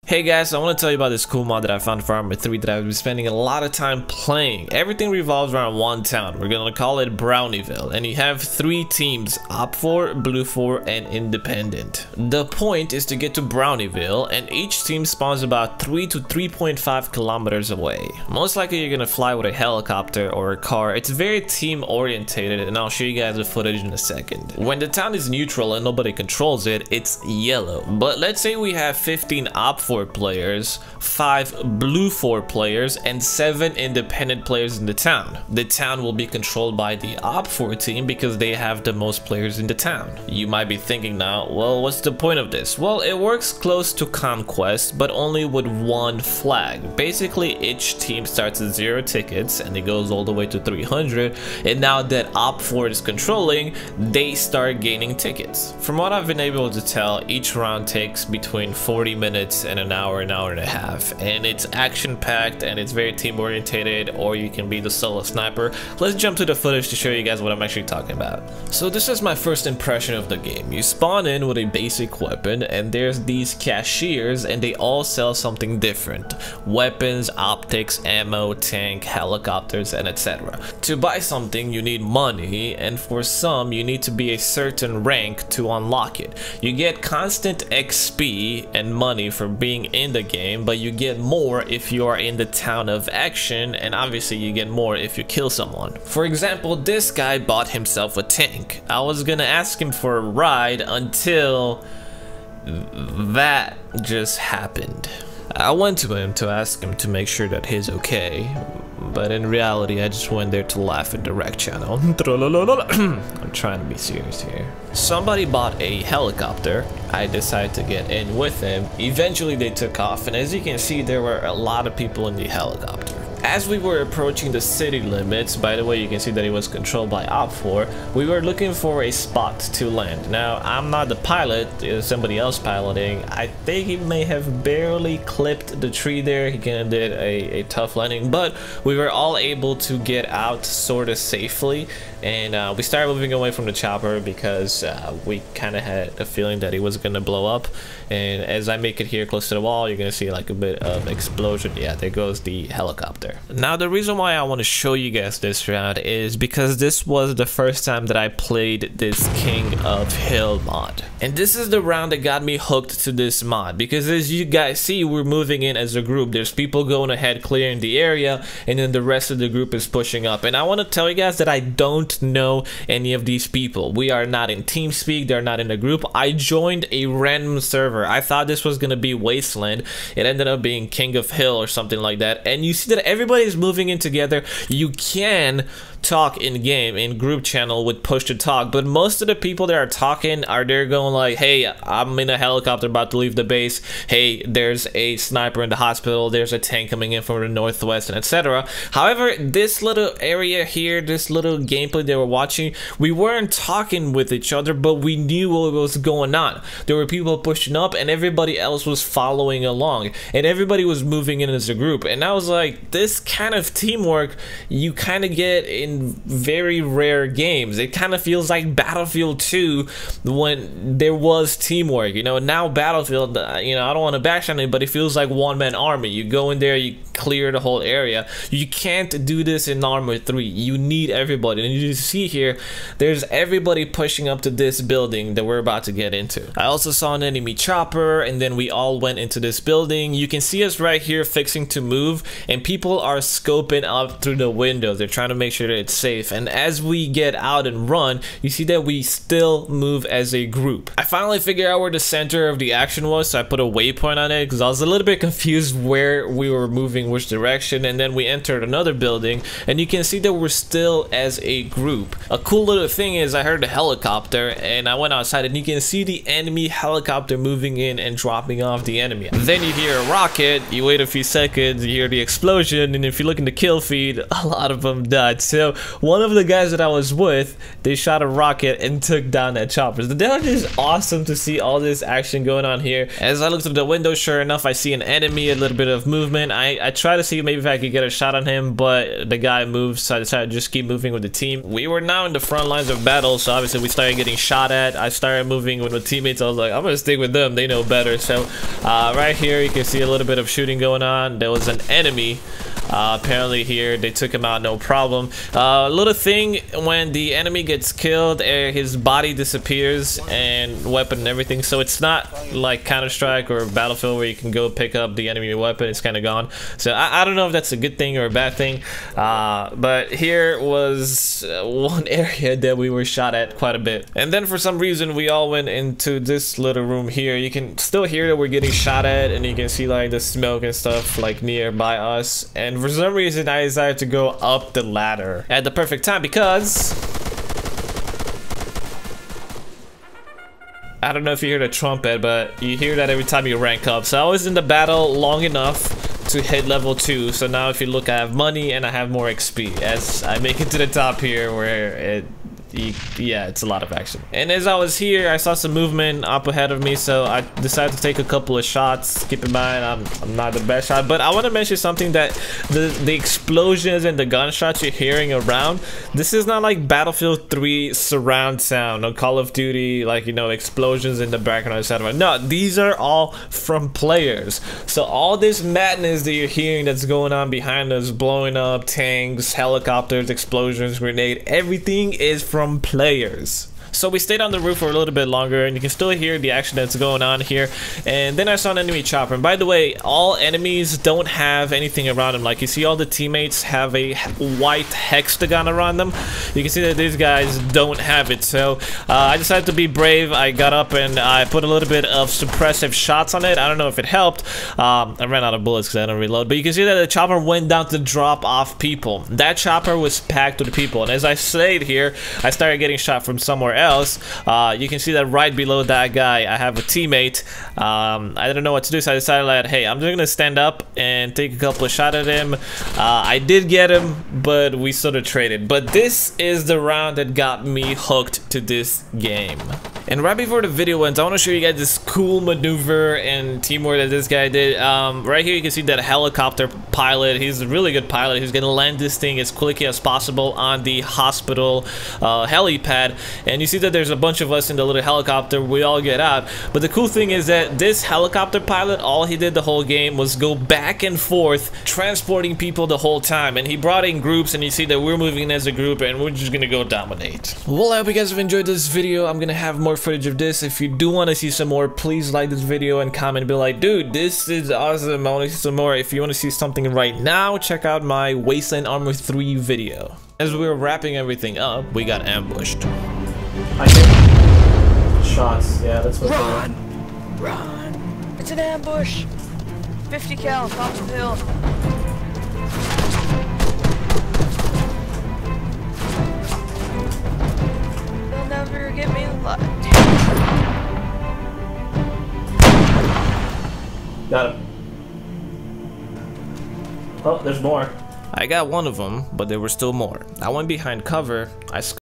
Hey guys, so I want to tell you about this cool mod that I found for ARMA 3 that I've been spending a lot of time playing. Everything revolves around one town. We're gonna call it Brownieville, and you have 3 teams: Op 4, Blue 4, and Independent. The point is to get to Brownieville, and each team spawns about 3 to 3.5 kilometers away. Most likely you're gonna fly with a helicopter or a car. It's very team orientated, and I'll show you guys the footage in a second. When the town is neutral and nobody controls it, it's yellow. But let's say we have 15 Op 4 players, 5 Blue 4 players, and 7 independent players in the town. The town will be controlled by the Op 4 team because they have the most players in the town. You might be thinking now, well, what's the point of this? Well, it works close to Conquest, but only with one flag. Basically, each team starts at 0 tickets and it goes all the way to 300, and now that Op 4 is controlling, they start gaining tickets. From what I've been able to tell, each round takes between 40 minutes and an hour and a half, and it's action-packed and it's very team-orientated, or you can be the solo sniper. Let's jump to the footage to show you guys what I'm actually talking about. So this is my first impression of the game. You spawn in with a basic weapon, and there's these cashiers, and they all sell something different: weapons, optics, ammo, tank, helicopters, and etc. To buy something you need money, and for some you need to be a certain rank to unlock it. You get constant XP and money for being in the game, but you get more if you are in the town of action, and obviously you get more if you kill someone. For example, this guy bought himself a tank. I was gonna ask him for a ride until that just happened. I went to him to ask him to make sure that he's okay, but in reality I just went there to laugh at the rec channel. I'm trying to be serious here. Somebody bought a helicopter. I decided to get in with him. Eventually they took off, and as you can see, there were a lot of people in the helicopter. As we were approaching the city limits, by the way, you can see that it was controlled by Op 4, we were looking for a spot to land. Now, I'm not the pilot, it's somebody else piloting. I think he may have barely clipped the tree there. He kind of did a tough landing, but we were all able to get out sort of safely, and we started moving away from the chopper because we kind of had a feeling that it was going to blow up. And as I make it here close to the wall, you're going to see like a bit of explosion. Yeah, there goes the helicopter. Now, the reason why I want to show you guys this round is because this was the first time that I played this King of Hill mod. And this is the round that got me hooked to this mod, because as you guys see, we're moving in as a group. There's people going ahead clearing the area, and then the rest of the group is pushing up. And I want to tell you guys that I don't know any of these people. We are not in TeamSpeak, they're not in a group. I joined a random server. I thought this was going to be Wasteland. It ended up being King of Hill or something like that. And you see that everybody's moving in together. You can talk in game in group channel with push to talk, but most of the people that are talking are there going like, hey, I'm in a helicopter about to leave the base, hey, there's a sniper in the hospital, there's a tank coming in from the northwest, and etc. However, this little area here, this little gameplay they were watching, we weren't talking with each other, but we knew what was going on. There were people pushing up and everybody else was following along, and everybody was moving in as a group. And I was like, this kind of teamwork you kind of get in very rare games. It kind of feels like Battlefield 2 when there was teamwork. You know, now Battlefield, you know, I don't want to bash on it, but it feels like one-man army. You go in there, you clear the whole area. You can't do this in ARMA 3. You need everybody. And you see here, there's everybody pushing up to this building that we're about to get into. I also saw an enemy chopper, and then we all went into this building. You can see us right here fixing to move, and people are scoping up through the windows. They're trying to make sure that it's safe. And as we get out and run, you see that we still move as a group. I finally figured out where the center of the action was, so I put a waypoint on it because I was a little bit confused where we were moving, which direction. And then we entered another building, and you can see that we're still as a group. A cool little thing is I heard a helicopter, and I went outside, and you can see the enemy helicopter moving in and dropping off the enemy. Then you hear a rocket, you wait a few seconds, you hear the explosion, and if you look in the kill feed, a lot of them died. So one of the guys that I was with, they shot a rocket and took down that chopper. That is awesome to see all this action going on here. As I look through the window, sure enough, I see an enemy, a little bit of movement. I try to see maybe if I could get a shot on him, but the guy moved, so I decided to just keep moving with the team. We were now in the front lines of battle, so obviously we started getting shot at. I started moving with my teammates. I was like, I'm gonna stick with them. they know better. So right here you can see a little bit of shooting going on. There was an enemy apparently here. They took him out, no problem. Little thing, when the enemy gets killed, his body disappears and weapon and everything. So it's not like Counter-Strike or Battlefield where you can go pick up the enemy weapon. It's kind of gone. So I don't know if that's a good thing or a bad thing. But here was one area that we were shot at quite a bit. And then for some reason we all went into this little room here. You can still hear that we're getting shot at, and you can see like the smoke and stuff like nearby us. And for some reason I decided to go up the ladder at the perfect time, because I don't know if you hear the trumpet, but you hear that every time you rank up. So I was in the battle long enough to hit level 2. So now if you look, I have money and I have more XP as I make it to the top here, where yeah, it's a lot of action. And as I was here, I saw some movement up ahead of me, so I decided to take a couple of shots. Keep in mind, I'm not the best shot, but I want to mention something, that the explosions and the gunshots you're hearing around, this is not like Battlefield 3 surround sound or Call of Duty, like, you know, explosions in the background, etc. No, these are all from players. So all this madness that you're hearing that's going on behind us, blowing up tanks, helicopters, explosions, grenade, everything is from players. So we stayed on the roof for a little bit longer, and you can still hear the action that's going on here. And then I saw an enemy chopper. And by the way, all enemies don't have anything around them. Like, you see all the teammates have a white hexagon around them. You can see that these guys don't have it. So I decided to be brave. I got up and I put a little bit of suppressive shots on it. I don't know if it helped. I ran out of bullets because I didn't reload. But you can see that the chopper went down to drop off people. That chopper was packed with people. And as I stayed here, I started getting shot from somewhere else. You can see that right below that guy I have a teammate. I didn't know what to do, so I decided that, hey, I'm just gonna stand up and take a couple of shots at him. I did get him, but we sort of traded. But this is the round that got me hooked to this game. And right before the video ends, I want to show you guys this cool maneuver and teamwork that this guy did. Right here you can see that helicopter pilot. He's a really good pilot. He's gonna land this thing as quickly as possible on the hospital helipad. And you see that there's a bunch of us in the little helicopter. We all get out. But the cool thing is that this helicopter pilot, all he did the whole game was go back and forth transporting people the whole time. And he brought in groups, and you see that we're moving as a group, and we're just gonna go dominate. Well, I hope you guys have enjoyed this video. I'm gonna have more footage of this. If you do want to see some more, please like this video and comment and be like, dude, this is awesome, I want to see some more. If you want to see something right now, check out my Wasteland Armor 3 video. As we were wrapping everything up, we got ambushed. I think shots, yeah, that's what. Run! It's an ambush! 50 cal, top of the hill. They'll never get me alive. Got him. Oh, there's more. I got one of them, but there were still more. I went behind cover. I